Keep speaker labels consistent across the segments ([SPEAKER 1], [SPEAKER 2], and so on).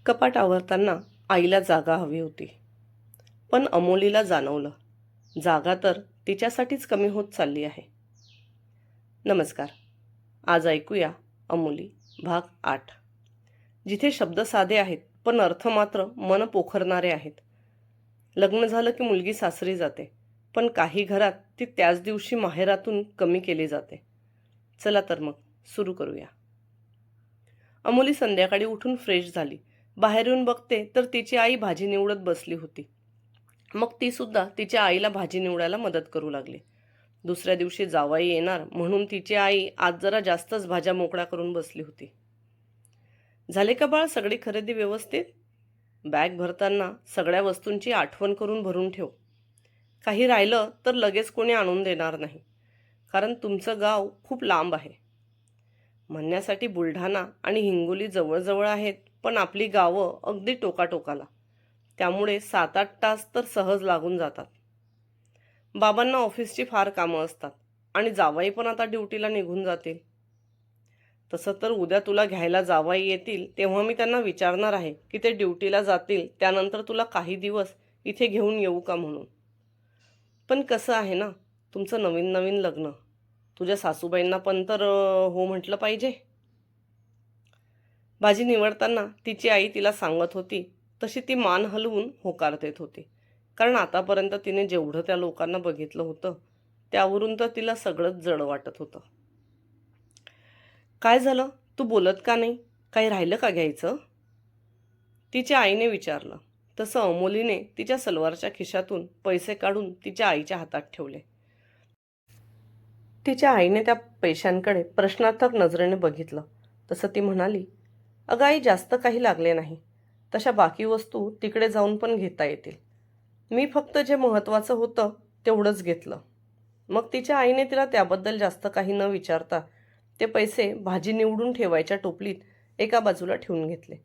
[SPEAKER 1] कपाट आवरताना आईला जागा हवी होती, पण अमोलीला जाणवलं जागा तर तिच्यासाठीच कमी होत चालली आहे. नमस्कार. आज ऐकूया अमोली भाग 8, जिथे शब्द साधे आहेत पण अर्थ मात्र मन पोखरणारे आहेत. लग्न झालं की मुलगी सासरी जाते, पण काही घरात ती त्याच दिवशी माहेरातून कमी केली जाते. चला तर मग सुरू करूया. अमोली संध्याकाळी उठून फ्रेश झाली. बाहेर येऊन बघते तर तिची आई भाजी निवडत बसली होती. मग ती सुद्धा तिच्या आईला भाजी निवडायला मदत करू लागली. दुसऱ्या दिवशी जावई येणार म्हणून तिची आई आज जरा जास्तच भाज्या मोकळ्या करून बसली होती. झाले का बाळ, सगळी खरेदी व्यवस्थित? बॅग भरताना सगळ्या वस्तूंची आठवण करून भरून ठेव. काही राहिलं तर लगेच कोणी आणून देणार नाही, कारण तुमचं गाव खूप लांब आहे. म्हणण्यासाठी बुलढाणा आणि हिंगोली जवळजवळ आहेत, पण आपली गावं अगदी टोकाटोकाला. त्यामुळे 7-8 तास तर सहज लागून जातात. बाबांना ऑफिसची फार कामं असतात आणि जावाई पण आता ड्युटीला निघून जातील. तसं तर उद्या तुला घ्यायला जावाई येतील तेव्हा मी त्यांना विचारणार आहे की ते ड्युटीला जातील त्यानंतर तुला काही दिवस इथे घेऊन येऊ का म्हणून. पण कसं आहे ना, तुमचं नवीन नवीन लग्न, तुझ्या सासूबाईंना पण तर हो म्हटलं पाहिजे. भाजी निवडताना तिची आई तिला सांगत होती तशी ती मान हलवून होकार देत होती, कारण आतापर्यंत तिने जेवढं त्या लोकांना बघितलं होतं त्यावरून तर तिला सगळंच जड वाटत होतं. काय झालं, तू बोलत का नाही? काही राहिलं का घ्यायचं? तिच्या आईने विचारलं. तसं अमोलीने तिच्या सलवारच्या खिशातून पैसे काढून तिच्या आईच्या हातात ठेवले. तिच्या आईने त्या पैशांकडे प्रश्नार्थक नजरेने बघितलं. तसं ती म्हणाली, अगं आई, जास्त काही लागले नाही. तशा बाकी वस्तू तिकडे जाऊन पण घेता येतील. मी फक्त जे महत्त्वाचं होतं तेवढंच घेतलं. मग तिच्या आईने तिला त्याबद्दल जास्त काही न विचारता ते पैसे भाजी निवडून ठेवायच्या टोपलीत एका बाजूला ठेवून घेतले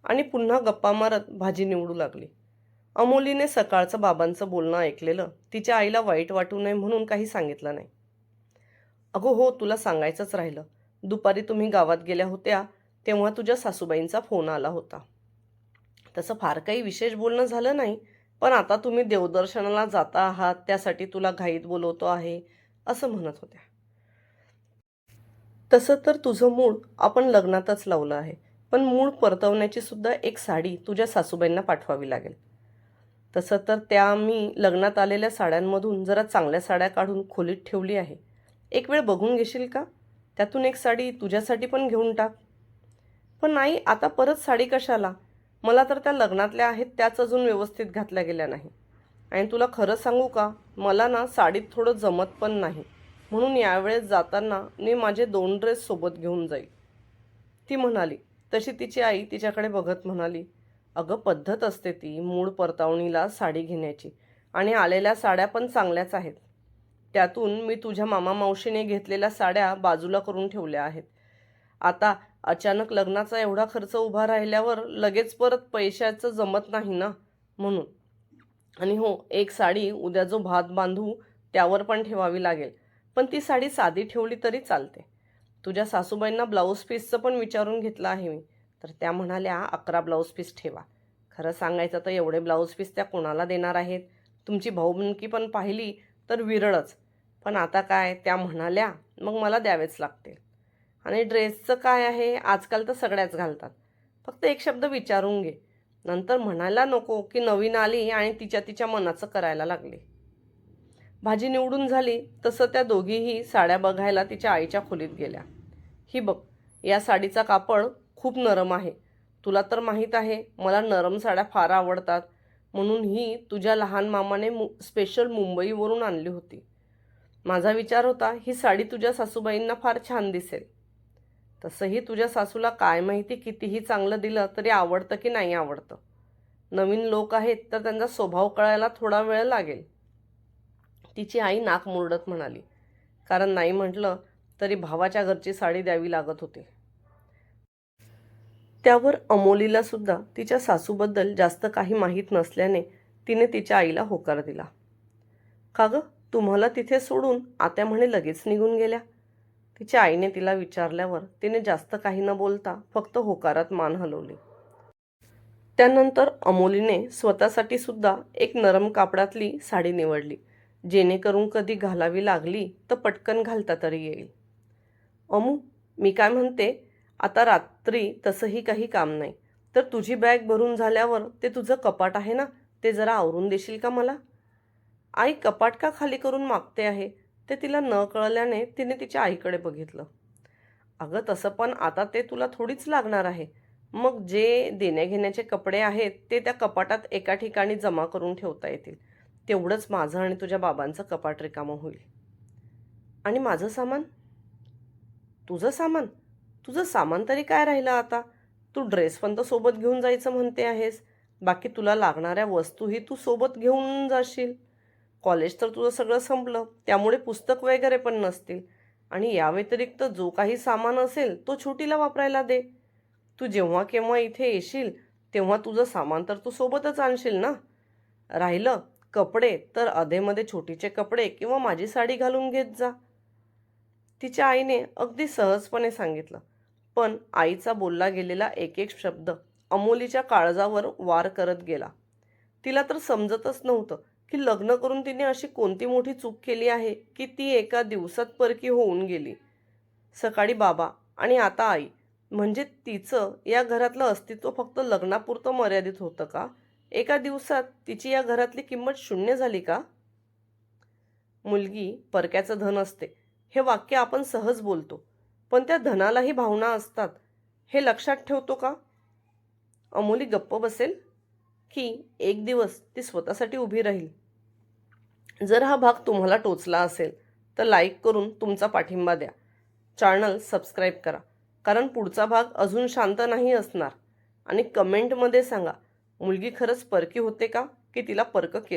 [SPEAKER 1] आणि पुन्हा गप्पा मारत भाजी निवडू लागली. अमोलीने सकाळचं बाबांचं बोलणं ऐकलेलं तिच्या आईला वाईट वाटू नये म्हणून काही सांगितलं नाही. अगो हो, तुला सांगायचंच राहिलं. दुपारी तुम्ही गावात गेल्या होत्या तेव्हा तुझ्या सासूबाईंचा फोन आला होता. तसं फार काही विशेष बोलणं झालं नाही, पण आता तुम्ही देवदर्शनाला जाता आहात त्यासाठी तुला घाईत बोलवतो आहे असं म्हणत होत्या. तसं तर तुझं मूळ आपण लग्नातच लावलं आहे, पण मूळ परतवण्याची सुद्धा एक साडी तुझ्या सासूबाईंना पाठवावी लागेल. तसं तर त्या मी लग्नात आलेल्या साड्यांमधून जरा चांगल्या साड्या काढून खोलीत ठेवली आहे. एक वेळ बघून घेशील का? त्यातून एक साडी तुझ्यासाठी पण घेऊन टाक. पण नाही, आता परत साडी कशाला? मला तर त्या लग्नातल्या आहेत त्याच अजून व्यवस्थित घातल्या गेल्या नाही. आणि तुला खरं सांगू का, मला ना साडीत थोडं जमत पण नाही, म्हणून यावेळेस जाताना मी माझे 2 ड्रेस सोबत घेऊन जाईल, ती म्हणाली. तशी तिची आई तिच्याकडे बघत म्हणाली, अगं पद्धत असते ती मूळ परतावणीला साडी घेण्याची, आणि आलेल्या साड्या पण चांगल्याच आहेत. त्यातून मी तुझ्या मामा मावशीने घेतलेल्या साड्या बाजूला करून ठेवल्या आहेत. आता अचानक लग्नाचा एवढा खर्च उभा राहिल्यावर लगेच परत पैशाचं जमत नाही ना, म्हणून. आणि हो, एक साडी उद्या जो भात बांधू त्यावर पण ठेवावी लागेल, पण ती साडी साधी ठेवली तरी चालते. तुझ्या सासूबाईंना ब्लाऊज पीसचं पण विचारून घेतलं आहे मी, तर त्या म्हणाल्या 11 ब्लाऊज पीस ठेवा. खरं सांगायचं तर एवढे ब्लाऊज पीस त्या कोणाला देणार आहेत? तुमची भाऊबंदकी पण पाहिली तर विरळच. पण आता काय, त्या म्हणाल्या मग मला द्यावेच लागतील. आणि ड्रेसचं काय आहे, आजकाल तर सगळ्याच घालतात. फक्त एक शब्द विचारून घे, नंतर म्हणायला नको की नवीन आली आणि तिच्या तिच्या मनाचं करायला लागली. भाजी निवडून झाली तसं त्या दोघीही साड्या बघायला तिच्या आईच्या खोलीत गेल्या. ही बघ, या साडीचा कापड खूप नरम आहे. तुला तर माहीत आहे मला नरम साड्या फार आवडतात, म्हणून ही तुझ्या लहान मामाने स्पेशल मुंबईवरून आणली होती. माझा विचार होता ही साडी तुझ्या सासूबाईंना फार छान दिसेल. तसंही तुझ्या सासूला काय माहिती कितीही चांगलं दिलं तरी आवडतं की नाही आवडतं. नवीन लोक आहेत तर त्यांचा स्वभाव कळायला थोडा वेळ लागेल, तिची आई नाक मुरडत म्हणाली. कारण नाही म्हटलं तरी भावाच्या घरची साडी द्यावी लागत होती. त्यावर अमोलीला सुद्धा तिच्या सासूबद्दल जास्त काही माहीत नसल्याने तिने तिच्या आईला होकार दिला. का गं, तुम्हाला तिथे सोडून आत्या म्हणे लगेच निघून गेल्या? तिच्या आईने तिला विचारल्यावर तिने जास्त काही न बोलता फक्त होकारात मान हलवली. त्यानंतर अमोलीने स्वतःसाठी सुद्धा एक नरम कापडातली साडी निवडली, जेणेकरून कधी घालावी लागली तर पटकन घालता तरी येईल. अमू, मी काय म्हणते, आता रात्री तसंही काही काम नाही, तर तुझी बॅग भरून झाल्यावर ते तुझं कपाट आहे ना, ते जरा आवरून देशील का मला? आई कपाट का खाली करून मागते आहे, ते तिला न कळल्याने तिने तिच्या आईकडे बघितलं. अगं तसं पण आता ते तुला थोडीच लागणार आहे. मग जे देण्याघेण्याचे कपडे आहेत ते त्या कपाटात एका ठिकाणी जमा करून ठेवता येतील. तेवढंच माझं आणि तुझ्या बाबांचं कपाट रिकामं होईल. आणि माझं सामान? तुझं सामान? तुझं सामान तरी काय राहिलं आता? तू ड्रेस पण तर सोबत घेऊन जायचं म्हणते आहेस. बाकी तुला लागणाऱ्या वस्तूही तू सोबत घेऊन जाशील. कॉलेज तर तुझं सगळं संपलं, त्यामुळे पुस्तक वगैरे पण नसतील. आणि या व्यतिरिक्त जो काही सामान असेल तो छोटीला वापरायला दे. तू जेव्हा केव्हा इथे येशील तेव्हा तुझं सामान तर तू सोबतच आणशील ना. राहिलं कपडे, तर अधेमध्ये छोटीचे कपडे किंवा माझी साडी घालून घेत जा. तिच्या आईने अगदी सहजपणे सांगितलं. पण आईचा बोलला गेलेला एक एक शब्द अमोलीच्या काळजावर वार करत गेला. तिला तर समजतच नव्हतं की लग्न करून तिने अशी कोणती मोठी चूक केली आहे की ती एका दिवसात परकी होऊन गेली. सकाळी बाबा आणि आता आई, म्हणजे तिचं या घरातलं अस्तित्व फक्त लग्नापुरतं मर्यादित होतं का? एका दिवसात तिची या घरातली किंमत शून्य झाली का? मुलगी परक्याचं धन असते हे वाक्य आपण सहज बोलतो, पण त्या धनालाही भावना असतात, हे लक्षात ठेवतो का? अमोली गप्प बसेल की एक दिवस ती स्वतःसाठी उभी राहील? जर हा भाग तुम्हाला टोचला असेल तर लाईक करून तुमचा पाठिंबा द्या. चॅनल सबस्क्राईब करा, कारण पुढचा भाग अजून शांत नाही असणार. आणि कमेंटमध्ये सांगा, मुलगी खरंच परकी होते का की तिला परक केलं?